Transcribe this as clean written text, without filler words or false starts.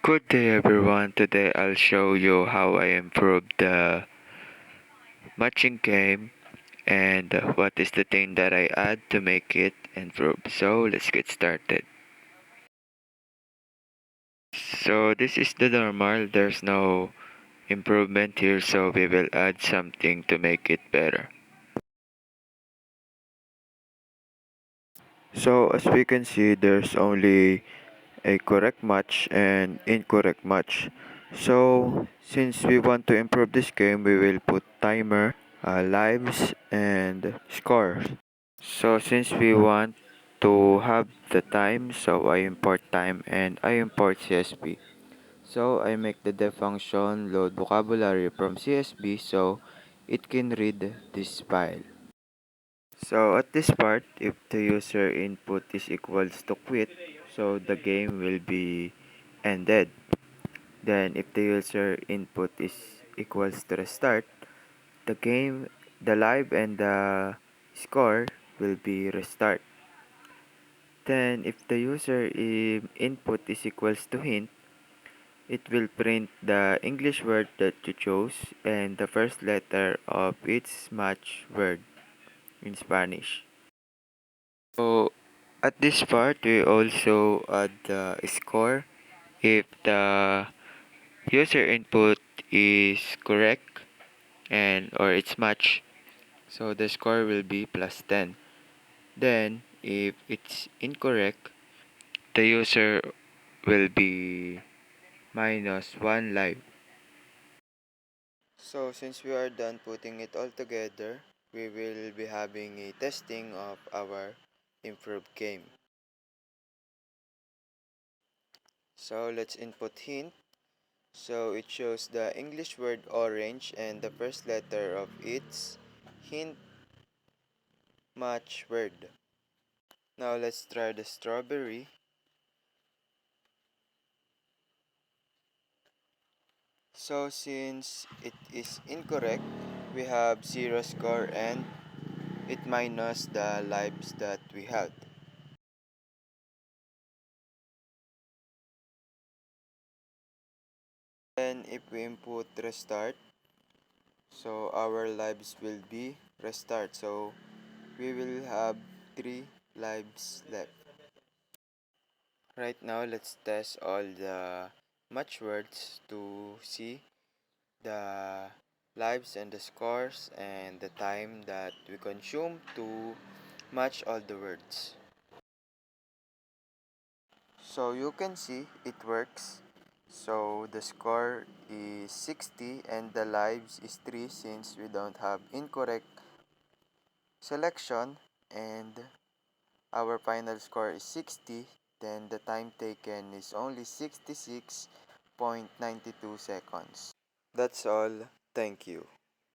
Good day everyone, today I'll show you how I improved the matching game and what is the thing that I add to make it improve. So let's get started. So this is the normal, there's no improvement here, so we will add something to make it better. So as we can see, there's only a correct match and incorrect match. So since we want to improve this game, we will put timer, lives, and score. So since we want to have the time, so I import time and I import CSV. So I make the def function load vocabulary from CSV so it can read this file. So at this part, if the user input is equals to quit, so the game will be ended. Then if the user input is equals to restart, the game, the live and the score will be restart. Then if the user input is equals to hint, it will print the English word that you chose and the first letter of its match word in Spanish. So at this part, we also add the score. If the user input is correct and or it's match, so the score will be plus 10. Then if it's incorrect, the user will be minus 1 live. So since we are done putting it all together, we will be having a testing of our improved game. So let's input hint. So it shows the English word orange and the first letter of its hint match word. Now let's try the strawberry. So since it is incorrect, we have 0 score and it minus the lives that we had. Then if we input restart, so our lives will be restart. So we will have 3 lives left. Right now, let's test all the match words to see the lives and the scores and the time that we consume to match all the words. So you can see it works. So the score is 60 and the lives is 3 since we don't have incorrect selection, and our final score is 60, then the time taken is only 66.92 seconds. That's all. Thank you.